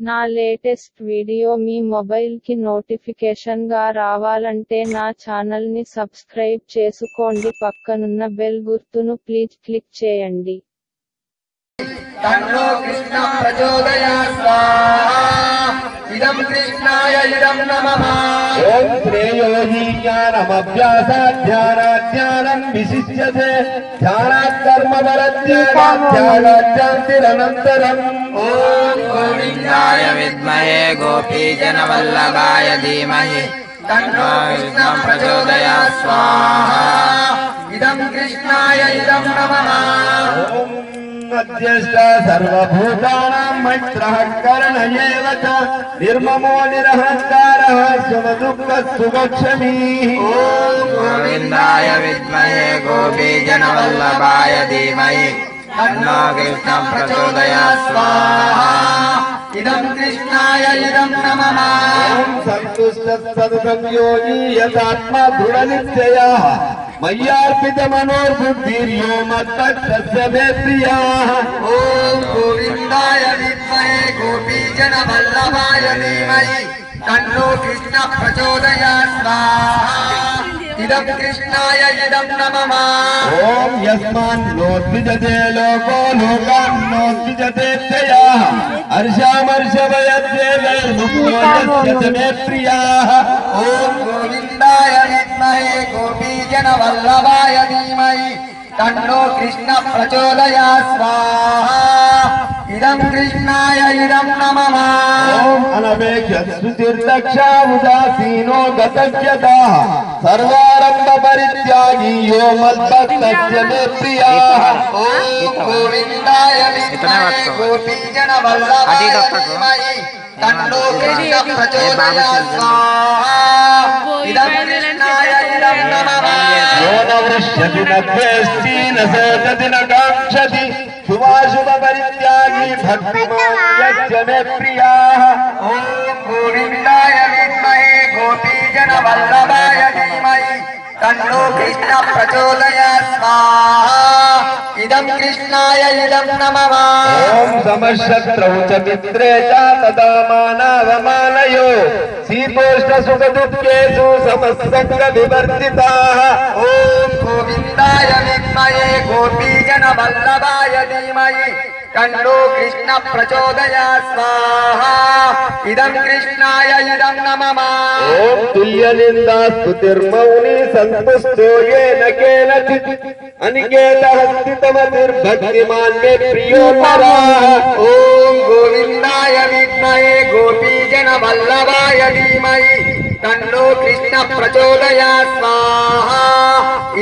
నా latest video మీ mobile కి notification గా రావాలంటే నా ఛానల్ ని సబ్స్క్రైబ్ చేసుకోండి, పక్కనున్న బెల్ గుర్తును ప్లీజ్ క్లిక్ చేయండి. तन्नो कृष्ण प्रचोदयात् स्वाहा इदं कृष्णाय इदं नमः ओम श्रेयो हि ज्ञानमभ्यासात् ध्यानात् विशिष्यते ध्यानात् कर्मफलज्ञानात् शान्तिरनन्तरम् ओम गोविन्दाय विद्महे गोपीजनवल्लभाय धीमहि तन्नो कृष्ण प्रचोदयात् स्वाहा इदं कृष्णाय इदं नमः मध्यस्थ सर्वभूतानां मैत्रः कर्ण एव च निर्ममो निरहङ्कारः सुखदुःखसुखक्षमी ॐ गोविन्दाय विद्महे गोपीजनवल्लभाय धीमहि तन्नो कृष्णः प्रचोदयात् स्वाहा इदं कृष्णाय इदं नमः ॐ सन्तुष्टः सद्गम्योगी यथात्मा दृढनिश्चयः मय्यार्पितमनोर्बुद्धिर्यो मद्भक्तस्य मे प्रियः ॐ गोविन्दाय विद्महे गोपीजनवल्लभाय धीमहि तन्नो कृष्णः प्रचोदयात् स्वाहा इदं कृष्णाय इदं नमः ॐ यस्मान् नोद्विजते लोको लोकान् नोद्विजते त्ययः हर्षामर्षभयद्वेगैर्मुक्तो मे प्रियः ॐ गोविन्दाय विद्महे गोपीजनवल्लभाय धीमहि तन्नो कृष्णः प्रचोदयात् स्वाहा इदं कृष्णाय इदं नमः ॐ अनपेक्षस्तुतिर्दक्षा उदासीनो गतव्यतः सर्वारम्भ परित्यागी यो मद्भक्तस्य मे प्रियः ॐ गोविन्दाय विद्महे गोपीजनवल्लभाय धीमहि तन्नो कृष्णः प्रचोदयात् स्वाहा इदं कृष्णाय इदं नमः यो न वृष्यति न द्वेष्टि न शोचति न काङ्क्षति शुभाशुभ परित्यागी भक्तिमान् यस्य मे प्रियः ॐ गोविन्दाय विद्महे गोपीजनवल्लभाय धीमहि तन्नो कृष्णः प्रचोदयात् स्वाहा इदं कृष्णाय इदं नमः ॐ समशत्रौ च मित्रे च तदा मानावमानयो शीतोष्णसुखदुःखेषु समसङ्गविवर्जिताः ॐ गोविन्दाय विद्महे गोपीजनवल्लभाय धीमहि तन्नो कृष्णः प्रचोदयात् स्वाहा इदं कृष्णाय इदं नमः ॐ तुल्यनिन्दास्तुतिर्मौनी सन्तुष्टो येन केनचित् अनिकेतः स्थितमतिर्भक्तिमान् मे प्रियो नरः ॐ गोविन्दाय विद्महे गोपीजनवल्लभाय धीमहि तन्नो कृष्णः प्रचोदयात् स्वाहा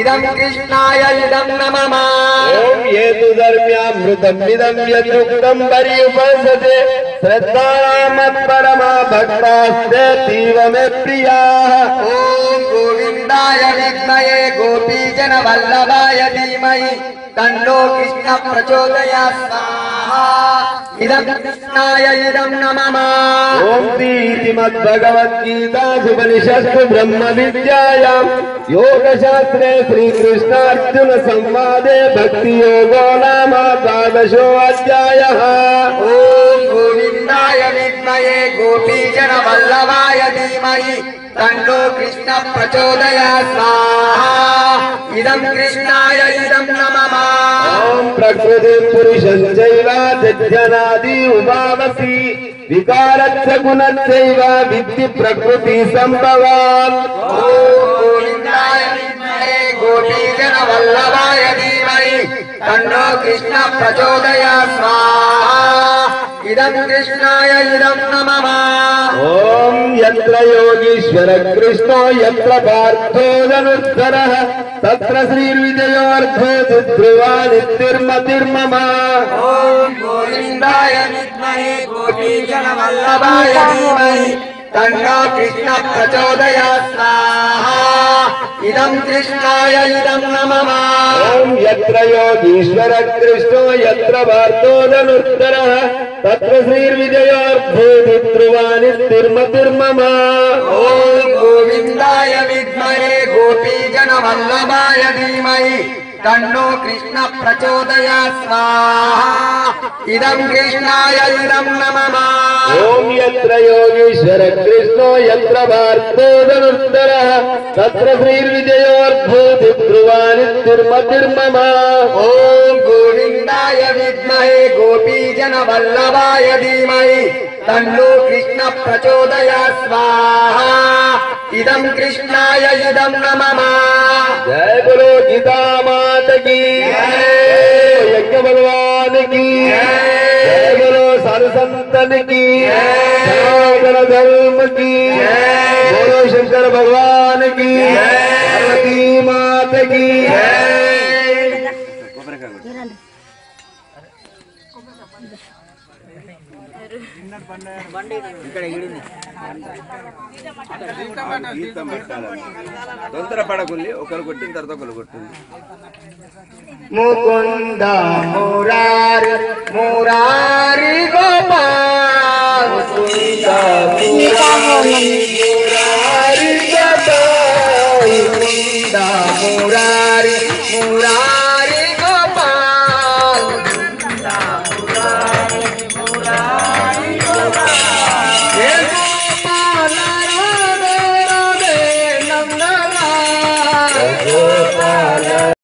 इदं कृष्णाय इदं नमः ॐ ये तु धर्म्यामृतमिदं यदुक्तं पर्युपसते श्रद्धाया मत्परमा भक्तास्तेतीव मे प्रियाः ॐ गोविन्दाय विद्महे गोपीजनवल्लभाय धीमहि तन्नो कृष्णः प्रचोदयात् स्वाहा इदं कृष्णाय इदं नमः ॐ श्रीमद्भगवद्गीतासुपनिषत्सु ब्रह्मविद्यायां योगशास्त्रे श्रीकृष्णार्जुन संवादे भक्तियोगो नाम द्वादशोऽध्यायः ॐ गोविन्दाय विद्महे गोपीजनवल्लभाय धीमहि तन्नो कृष्णः प्रचोदयात् स्वाहा इदं कृष्णाय इदं नमः ॐ प्रकृतिं पुरुषं चैव जज्जनादि उभावसि विकारस्य गुणश्चैव विद्धि प्रकृति सम्भवात् ॐ गोविन्दाय विद्महे गोपीजनवल्लभाय धीमहि तन्नो कृष्णः प्रचोदयात् स्वाहा इदं कृष्णाय इदं नमः ॐ यत्र योगीश्वर कृष्णो यत्र पार्थो धनुर्धरः तत्र श्रीर्विजयोऽर्थो ध्रुवा नित्यर्मतिर्मम ॐ गोविन्दाय विद्महे गोपीजनवल्लभाय धीमहि तन्नो कृष्णः प्रचोदयात् स्वाहा इदं कृष्णाय इदं नमः ॐ यत्र योगीश्वर कृष्णो यत्र पार्थो धनुर्धरः तत्र श्रीर्विजयोऽर्थो ध्रुवा नित्यर्मतिर्मम ॐ गोविन्दाय विद्महे गोपीजनवल्लभाय धीमहि तन्नो कृष्ण प्रचोदयात् स्वाहा इदं कृष्णाय इदं नमः। यत्र योगीश्वर कृष्णो यत्र पार्थो धनुर्धरः तत्र श्रीर्विजयोर्भूतिध्रुवानिर्मतिर्मम ओम गोविंदाय विद्महे गोपीजनवल्लभाय धीमहि तन्नो कृष्ण प्रचोदयात् स्वाहा इदं कृष्णाय इदं नमः। जय बोलो गीता माता की जय, यज्ञ भगवान की जय, बोलो साधु संतन की सनातन धर्म की बोलो शंकर भगवान की पार्वती माता की తొందర పడకుంది ఒకరు కొట్టిన తర్వాత ఒకరు కొట్టింది मुकुंद मुरारी मुरारी गोपाल मुकुंद मुरारी गोपाल मुकुंद मुरारी मुरारी